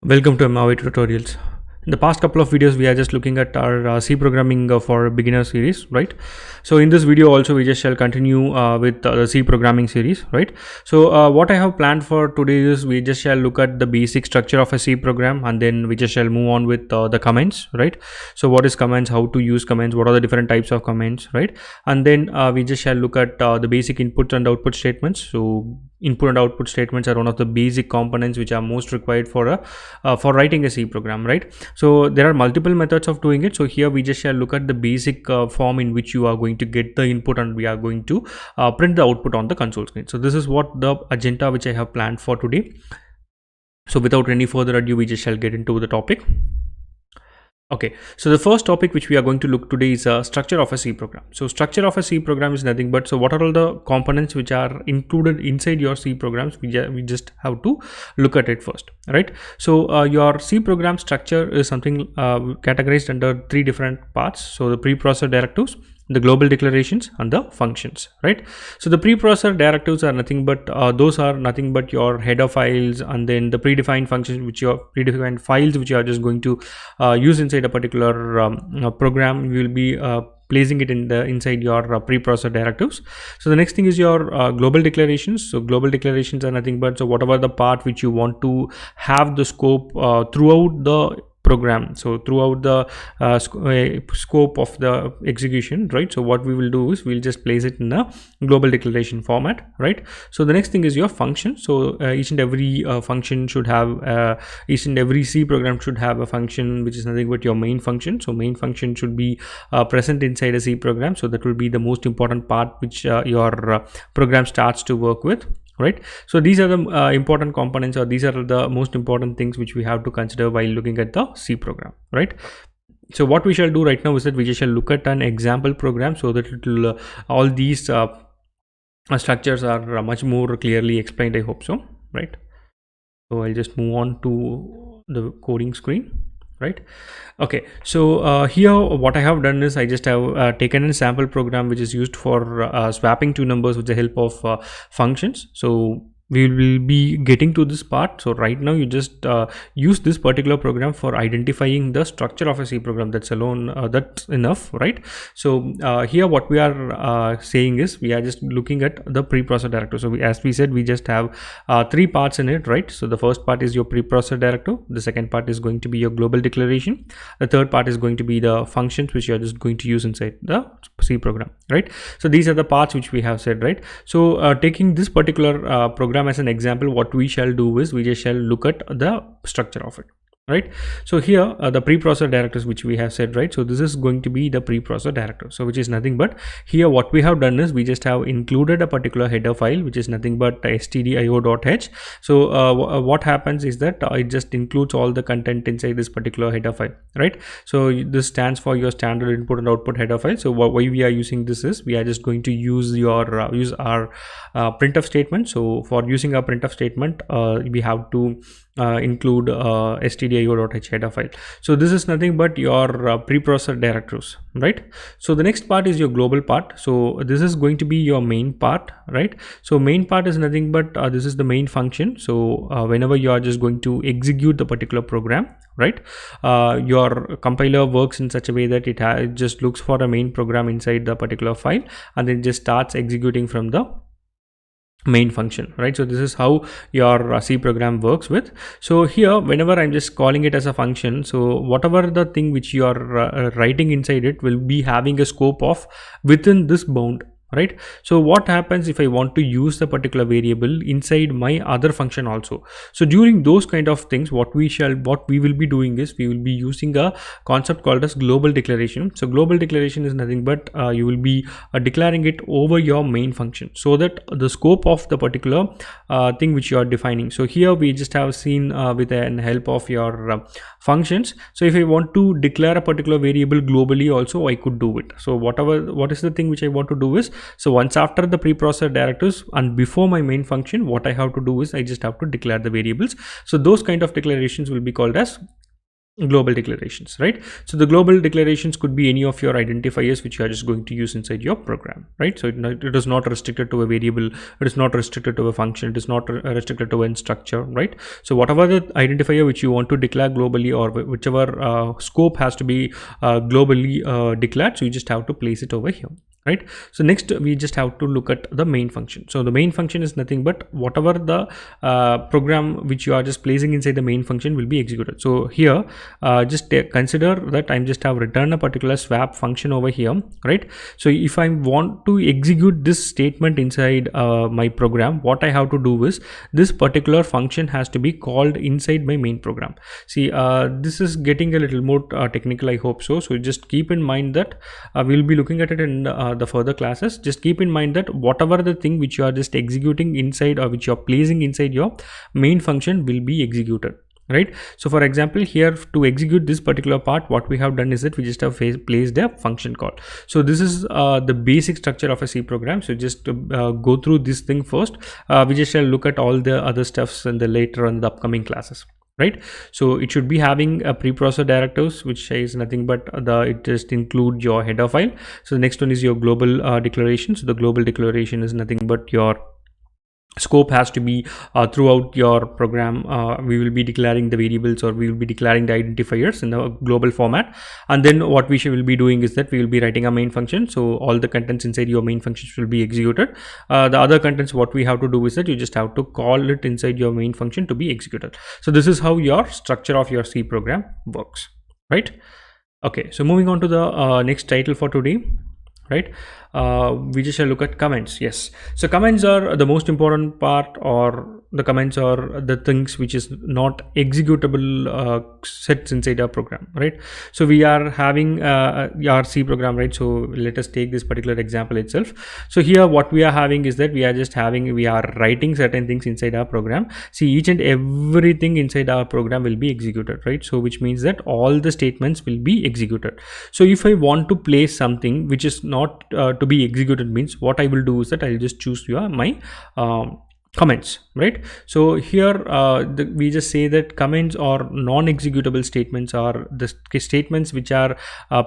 Welcome to MAVI tutorials. In the past couple of videos, we are just looking at our C programming for beginner series, right? So in this video also, we just shall continue with the C programming series, right? So what I have planned for today is we just shall look at the basic structure of a C program, and then we just shall move on with the comments, right? So what is comments, how to use comments, what are the different types of comments, right? And then we just shall look at the basic input and output statements. So input and output statements are one of the basic components which are most required for writing a C program, right? So there are multiple methods of doing it. So here we just shall look at the basic form in which you are going to get the input and we are going to print the output on the console screen. So this is what the agenda which I have planned for today. So without any further ado, we just shall get into the topic. Okay, so the first topic which we are going to look today is structure of a C program. So structure of a C program is nothing but, so what are all the components which are included inside your C programs? We just have to look at it first, right? So your C program structure is something categorized under three different parts. So the preprocessor directives, the global declarations, and the functions, right? So the preprocessor directives are nothing but those are nothing but your header files, and then the predefined functions which your predefined files which you are just going to use inside a particular program. You will be placing it in the inside your preprocessor directives. So the next thing is your global declarations. So global declarations are nothing but, so whatever the part which you want to have the scope throughout the program, so throughout the scope of the execution, right? So what we will do is we'll just place it in a global declaration format, right? So the next thing is your function. So each and every function should have each and every C program should have a function which is nothing but your main function. So main function should be present inside a C program. So that will be the most important part which your program starts to work with, right? So these are the important components, or these are the most important things which we have to consider while looking at the C program, right? So what we shall do right now is that we just shall look at an example program, so that it will all these structures are much more clearly explained, I hope so, right? So I'll just move on to the coding screen, right? Okay, so here what I have done is I just have taken a sample program which is used for swapping two numbers with the help of functions. So we will be getting to this part. So right now you just use this particular program for identifying the structure of a C program. That's alone that's enough, right? So here what we are saying is we are just looking at the preprocessor directive. So as we said, we just have three parts in it, right? So the first part is your preprocessor directive, the second part is going to be your global declaration, the third part is going to be the functions which you are just going to use inside the C program, right? So these are the parts which we have said, right? So taking this particular program as an example, what we shall do is we just shall look at the structure of it, right? So here the preprocessor directives which we have said, right? So this is going to be the preprocessor directive, so which is nothing but, here what we have done is we just have included a particular header file which is nothing but stdio.h. So what happens is that it just includes all the content inside this particular header file, right? So this stands for your standard input and output header file. So why we are using this is we are just going to use your use our printf statement. So for using our printf statement we have to include stdio.h header file. So this is nothing but your preprocessor directives, right? So the next part is your global part. So this is going to be your main part, right? So main part is nothing but this is the main function. So whenever you are just going to execute the particular program, right, your compiler works in such a way that it just looks for a main program inside the particular file and then just starts executing from the main function, right? So this is how your C program works with. So here whenever I'm just calling it as a function, so whatever the thing which you are writing inside it will be having a scope of within this bound, right? So what happens if I want to use the particular variable inside my other function also? So during those kind of things, what we will be doing is we will be using a concept called as global declaration. So global declaration is nothing but you will be declaring it over your main function, so that the scope of the particular thing which you are defining. So here we just have seen with the help of your functions. So if I want to declare a particular variable globally also, I could do it. So what is the thing which I want to do is, so once after the preprocessor directives and before my main function, what I have to do is I just have to declare the variables. So those kind of declarations will be called as global declarations, right? So the global declarations could be any of your identifiers which you are just going to use inside your program, right? So it is not restricted to a variable, it is not restricted to a function, it is not restricted to a structure, right? So whatever the identifier which you want to declare globally, or whichever scope has to be globally declared, so you just have to place it over here, right? So next we just have to look at the main function. So the main function is nothing but whatever the program which you are just placing inside the main function will be executed. So here just consider that I'm just have returned a particular swap function over here, right? So if I want to execute this statement inside my program, what I have to do is this particular function has to be called inside my main program. See, this is getting a little more technical, I hope so. So just keep in mind that we'll be looking at it in the further classes. Just keep in mind that whatever the thing which you are just executing inside, or which you are placing inside your main function, will be executed, right? So for example, here to execute this particular part, what we have done is that we just have placed a function call. So this is the basic structure of a C program. So just go through this thing first. We just shall look at all the other stuffs in the later on the upcoming classes, right? So it should be having a preprocessor directives, which is nothing but it just include your header file. So the next one is your global declaration. So the global declaration is nothing but your scope has to be throughout your program. We will be declaring the variables, or we will be declaring the identifiers in the global format. And then what we will be doing is that we will be writing a main function. So all the contents inside your main functions will be executed. The other contents, what we have to do is that you just have to call it inside your main function to be executed. So this is how your structure of your C program works, right? Okay, so moving on to the next title for today, right? We just shall look at comments. Yes, so comments are the most important part, or the comments are the things which is not executable sets inside our program, right? So we are having our C program, right? So let us take this particular example itself. So here what we are having is that we are writing certain things inside our program. See, each and everything inside our program will be executed, right? So which means that all the statements will be executed. So if I want to place something which is not to be executed, means what I will do is that I'll just choose my comments, right? So here we just say that comments or non-executable statements are the statements which are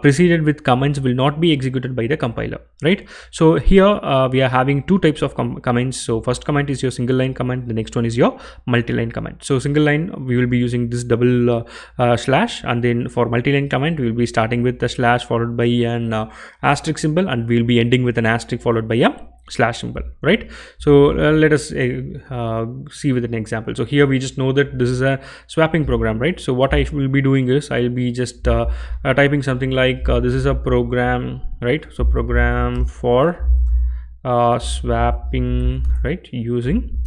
preceded with comments will not be executed by the compiler, right? So here we are having two types of comments. So first comment is your single line comment, the next one is your multi-line comment. So single line, we will be using this double slash, and then for multi-line comment we will be starting with the slash followed by an asterisk symbol, and we will be ending with an asterisk followed by a slash symbol, right? So let us see with an example. So here we just know that this is a swapping program, right? So what I will be doing is I'll be just typing something like this is a program, right? So program for swapping, right, using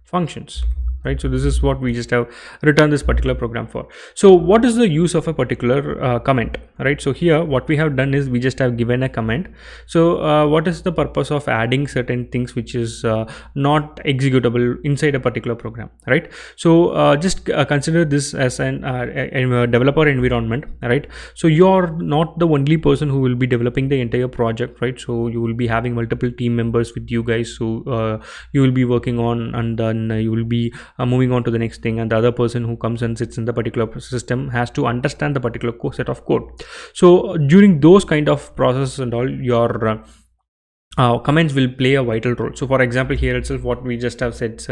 functions, right? So this is what we just have returned this particular program for. So what is the use of a particular comment, right? So here what we have done is we just have given a comment. So what is the purpose of adding certain things which is not executable inside a particular program, right? So just consider this as an developer environment, right? So you're not the only person who will be developing the entire project, right? So you will be having multiple team members with you guys. So you will be working on, and then you will be moving on to the next thing, and the other person who comes and sits in the particular system has to understand the particular set of code. So during those kind of processes and all, your comments will play a vital role. So for example, here itself what we just have said,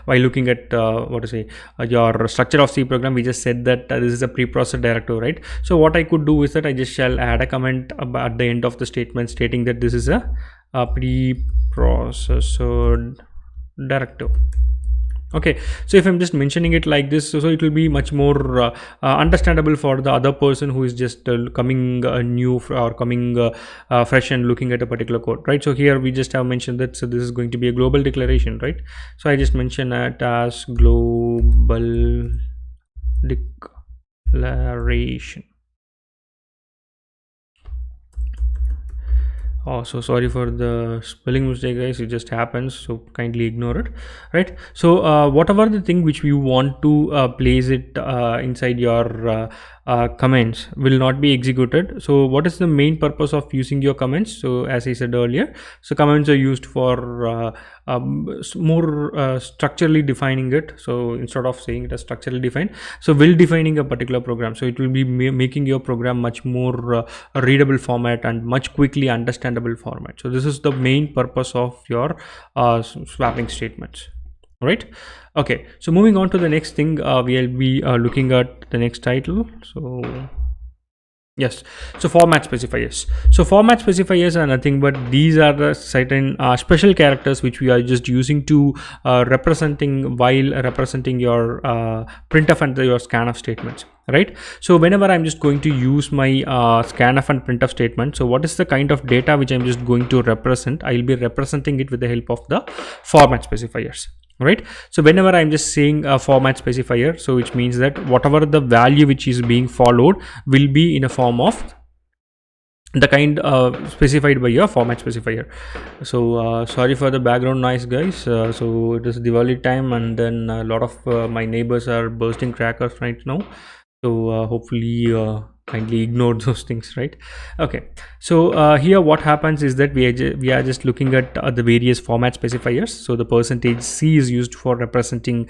while looking at your structure of C program, we just said that this is a preprocessor directive, right? So what I could do is that I just shall add a comment at the end of the statement stating that this is a preprocessor directive. Okay, so if I'm just mentioning it like this, so it will be much more understandable for the other person who is just coming new or coming fresh and looking at a particular code, right? So here we just have mentioned that, so this is going to be a global declaration, right? So I just mention it as global declaration. Oh, so sorry for the spelling mistake, guys. It just happens, so kindly ignore it, right? So whatever the thing which we want to place it inside your comments will not be executed. So what is the main purpose of using your comments? So as I said earlier, so comments are used for more structurally defining it. So instead of saying it as structurally defined, so will defining a particular program, so it will be making your program much more readable format and much quickly understandable format. So this is the main purpose of your swapping statements, right? Okay, so moving on to the next thing, we'll be looking at the next title. So yes, so format specifiers. So format specifiers are nothing but these are the certain special characters which we are just using to representing while representing your printf and your scanf statements, right? So whenever I'm just going to use my scanf and printf statement, so what is the kind of data which I'm just going to represent? I'll be representing it with the help of the format specifiers, right? So whenever I'm just saying a format specifier, so which means that whatever the value which is being followed will be in a form of the kind specified by your format specifier. So sorry for the background noise, guys. So it is Diwali time, and then a lot of my neighbors are bursting crackers right now. So hopefully kindly ignore those things, right? Okay, so here what happens is that we are just looking at the various format specifiers. So the %c is used for representing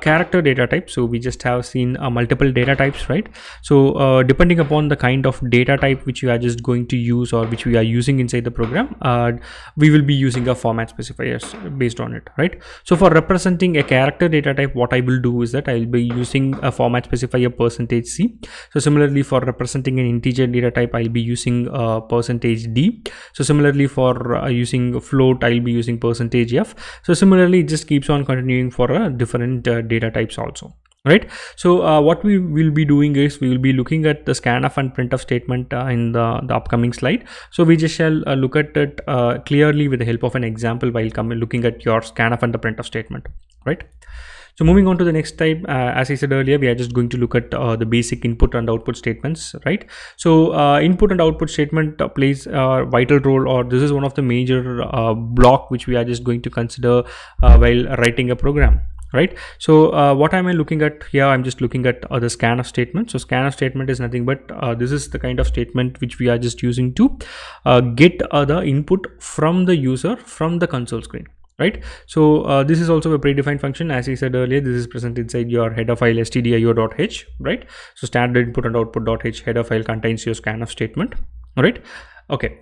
character data type. So we just have seen multiple data types, right? So depending upon the kind of data type which you are just going to use or which we are using inside the program, we will be using a format specifiers based on it, right? So for representing a character data type, what I will do is that I will be using a format specifier %c. So similarly for representing an integer data type, I'll be using %d. So similarly for using float, I'll be using %f. So similarly it just keeps on continuing for different data types also, right? So what we will be doing is we will be looking at the scanf and printf statement in the upcoming slide. So we just shall look at it clearly with the help of an example while looking at your scanf and the printf statement, right? So moving on to the next type, as I said earlier, we are just going to look at the basic input and output statements, right? So input and output statement plays a vital role, or this is one of the major block which we are just going to consider while writing a program, right? So what am I looking at here? I'm just looking at the scanf statement. So scanf statement is nothing but this is the kind of statement which we are just using to get the input from the user from the console screen, right? So this is also a predefined function. As I said earlier, this is present inside your header file stdio.h, right? So standard input and output.h header file contains your scanf statement, right? Okay,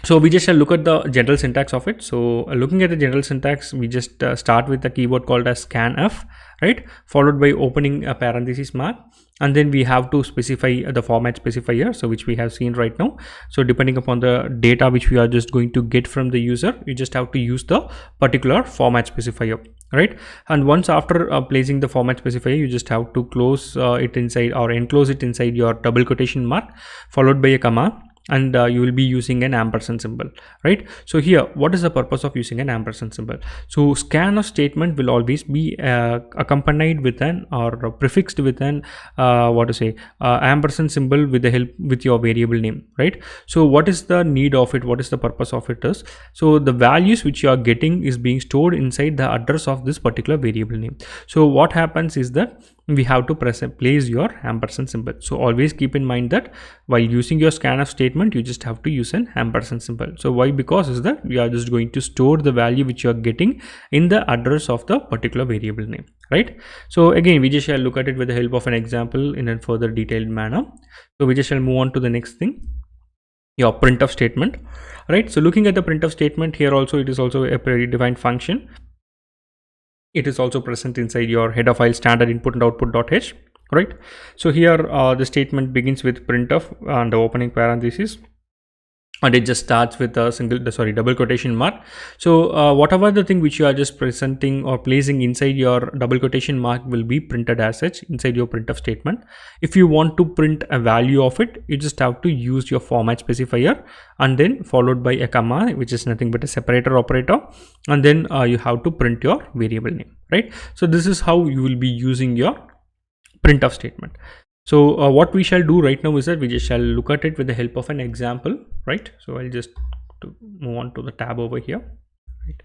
so we just shall look at the general syntax of it. So looking at the general syntax, we just start with the keyword called as scanf, right? Followed by opening a parenthesis mark, and then we have to specify the format specifier, so which we have seen right now. So depending upon the data which we are just going to get from the user, you just have to use the particular format specifier, right? And once after placing the format specifier, you just have to close it inside or enclose it inside your double quotation mark followed by a comma, and you will be using an ampersand symbol, right? So here, what is the purpose of using an ampersand symbol? So scanf statement will always be accompanied with an or prefixed with an ampersand symbol with the help with your variable name, right? So what is the need of it? What is the purpose of it is, so the values which you are getting is being stored inside the address of this particular variable name. So what happens is that we have to place your ampersand symbol. So always keep in mind that while using your scanf statement, you just have to use an ampersand symbol. So why? Because is that we are just going to store the value which you are getting in the address of the particular variable name, right? So again, we just shall look at it with the help of an example in a further detailed manner. So we just shall move on to the next thing, your printf statement, right? So looking at the printf statement here, also it is also a predefined function. It is also present inside your header file standard input and output.h, right? So here the statement begins with printf and the opening parenthesis, and it just starts with a double quotation mark. So whatever the thing which you are just presenting or placing inside your double quotation mark will be printed as such inside your printf statement. If you want to print a value of it, you just have to use your format specifier and then followed by a comma, which is nothing but a separator operator, and then you have to print your variable name, right? So this is how you will be using your printf statement. So what we shall do right now is that we just shall look at it with the help of an example, right? So I'll just move on to the tab over here, right?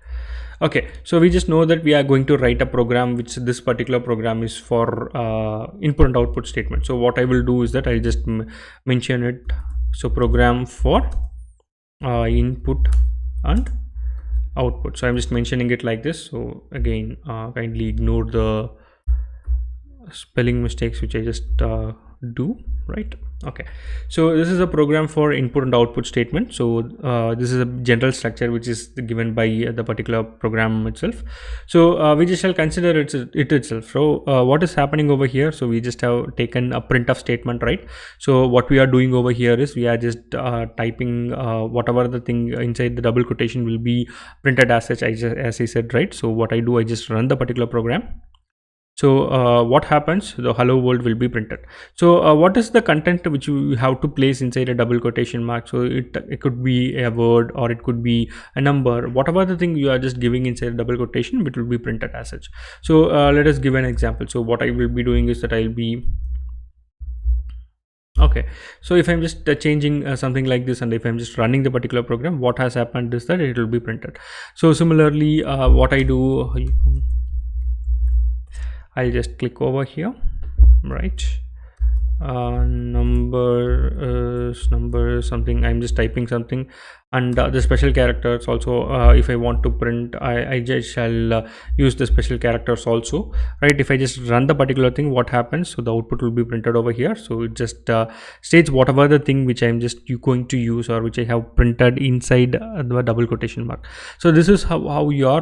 Okay, so we just know that we are going to write a program, which this particular program is for input and output statement. So what I will do is that I'll just mention it. So program for input and output. So I'm just mentioning it like this. So again, kindly ignore the spelling mistakes which I just do, right? Okay, so this is a program for input and output statement. So this is a general structure which is given by the particular program itself. So we just shall consider it itself. So what is happening over here? So we just have taken a printf statement, right? So what we are doing over here is we are just typing whatever the thing inside the double quotation will be printed as such, as I said, right? So what I do, I just run the particular program. So what happens, the hello world will be printed. So what is the content which you have to place inside a double quotation mark? So it could be a word, or it could be a number, whatever the thing you are just giving inside a double quotation, it will be printed as such. So let us give an example. So what I will be doing is that I'll be okay. So if I'm just changing something like this, and if I'm just running the particular program, what has happened is that it will be printed. So similarly, what I do, I'll just click over here, right? Number something, I'm just typing something, and the special characters also, if I want to print, I just shall use the special characters also, right? If I just run the particular thing, what happens? So the output will be printed over here. So it just states whatever the thing which I'm just going to use, or which I have printed inside the double quotation mark. So this is how your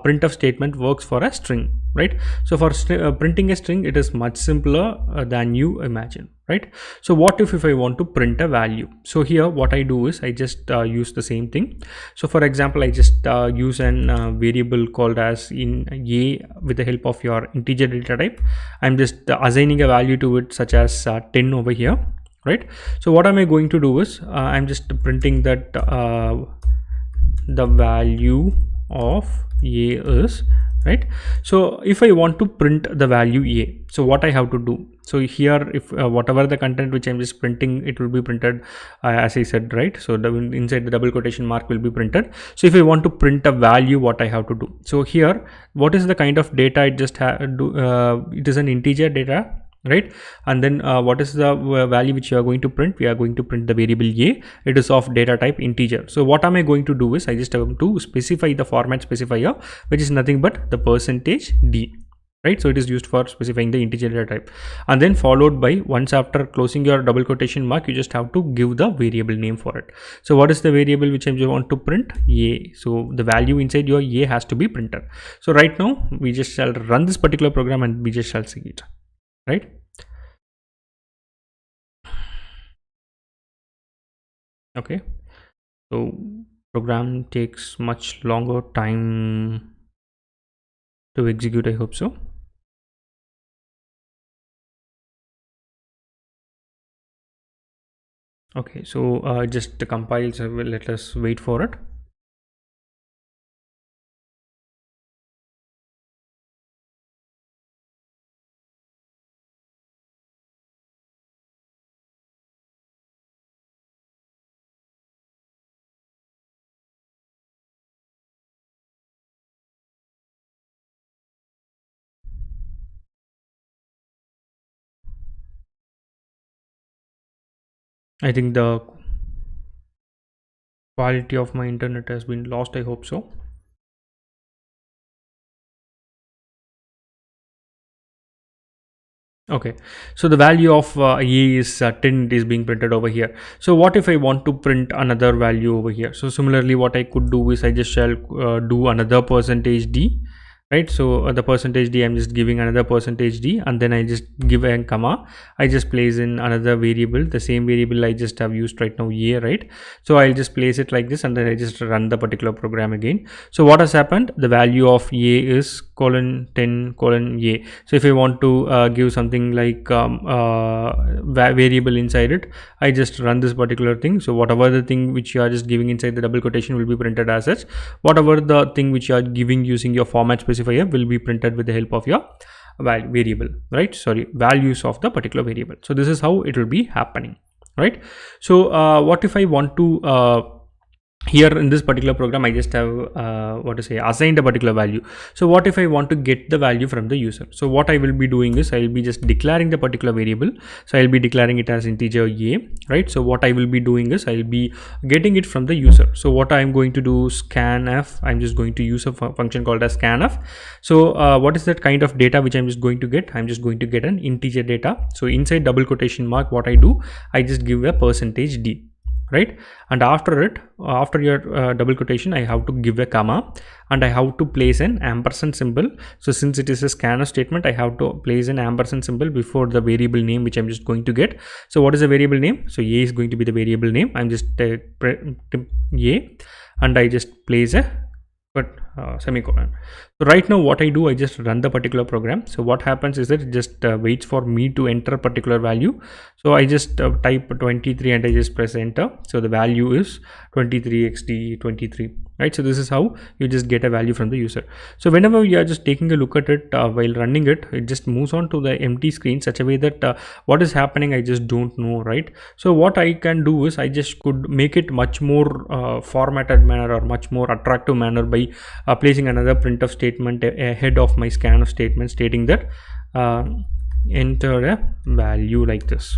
printf statement works for a string, right? So for printing a string, it is much simpler than you imagine, right? So what if I want to print a value? So here what I do is I just use the same thing. So for example, I just use an variable called as in a with the help of your integer data type. I'm just assigning a value to it, such as 10 over here, right? So what am I going to do is I'm just printing that the value of a is, right? So if I want to print the value a, so what I have to do, so here if whatever the content which I'm just printing, it will be printed as I said, right? So inside the double quotation mark will be printed. So if I want to print a value, what I have to do, so here what is the kind of data it just it is an integer data, right? And then what is the value which you are going to print? We are going to print the variable a. It is of data type integer. So what am I going to do is I just have to specify the format specifier, which is nothing but the %d, right? So it is used for specifying the integer data type, and then followed by, once after closing your double quotation mark, you just have to give the variable name for it. So what is the variable which I want to print? A. So the value inside your a has to be printed. So right now we just shall run this particular program, and we just shall see it, right? Okay, so program takes much longer time to execute, I hope so. Okay, so just compiles, so let us wait for it. I think the quality of my internet has been lost, I hope so. Okay, so the value of a is 10, it is being printed over here. So what if I want to print another value over here? So similarly, what I could do is I just shall do another %d, right? So the %d, I'm just giving another %d, and then I just give a comma. I just place in another variable, the same variable I just have used right now, a, right? So I'll just place it like this, and then I just run the particular program again. So what has happened? The value of a is :10 : a. So if I want to give something like variable inside it, I just run this particular thing. So whatever the thing which you are just giving inside the double quotation will be printed as such. Whatever the thing which you are giving using your format specifier will be printed with the help of your variable, right? Sorry, values of the particular variable. So this is how it will be happening, right? So what if I want to here in this particular program I just have assigned a particular value. So what if I want to get the value from the user? So what I will be doing is I will be just declaring the particular variable. So I'll be declaring it as integer a, right? So what I will be doing is I'll be getting it from the user. So what I'm going to do, scanf, I'm just going to use a function called as scanf. So what is that kind of data which I'm just going to get? I'm just going to get an integer data. So inside double quotation mark, what I do, I just give a %d, right? And after it, after your double quotation, I have to give a comma and I have to place an ampersand symbol. So since it is a scanf statement, I have to place an ampersand symbol before the variable name which I'm just going to get. So what is the variable name? So a is going to be the variable name. I'm just a and I just place a semicolon. So right now what I do, I just run the particular program. So what happens is that it just waits for me to enter a particular value. So I just type 23 and I just press enter. So the value is 23xd 23, right? So this is how you just get a value from the user. So whenever you are just taking a look at it while running it, it just moves on to the empty screen such a way that what is happening, I just don't know, right? So what I can do is I just could make it much more formatted manner or much more attractive manner by placing another printf statement ahead of my scanf statement stating that enter a value like this,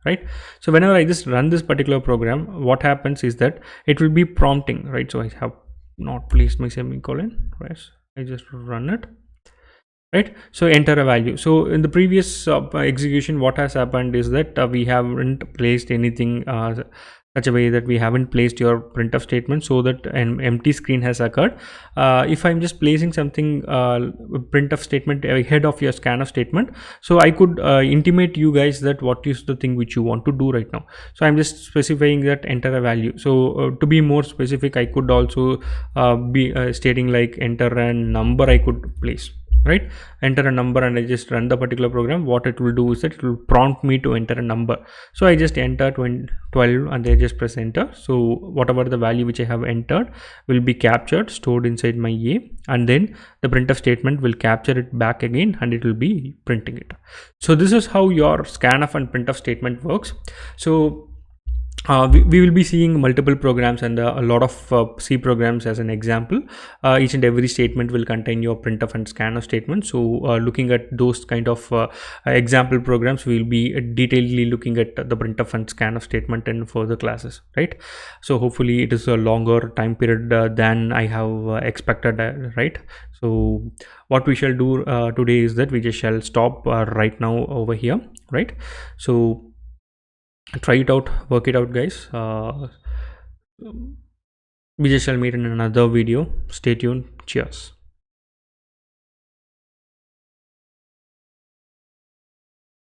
right? So whenever I just run this particular program, what happens is that it will be prompting, right? So I have not placed my semicolon, right? I just run it, right? So enter a value. So in the previous execution, what has happened is that we haven't placed anything such a way that we haven't placed your printf statement, so that an empty screen has occurred. If I'm just placing something printf statement ahead of your scanf statement, so I could intimate you guys that what is the thing which you want to do right now. So I'm just specifying that enter a value. So to be more specific, I could also be stating like enter a number I could place, right? Enter a number and I just run the particular program. What it will do is that it will prompt me to enter a number. So I just enter 12 and I just press enter. So whatever the value which I have entered will be captured, stored inside my a, and then the printf statement will capture it back again and it will be printing it. So this is how your scanf and printf statement works. So we will be seeing multiple programs and a lot of C programs as an example. Each and every statement will contain your printf and scanf statement. So looking at those kind of example programs, we will be detailedly looking at the printf and scanf statement in further classes, right? So hopefully it is a longer time period than I have expected, right? So what we shall do today is that we just shall stop right now over here, right? So try it out, work it out, guys. We just shall meet in another video. Stay tuned. Cheers.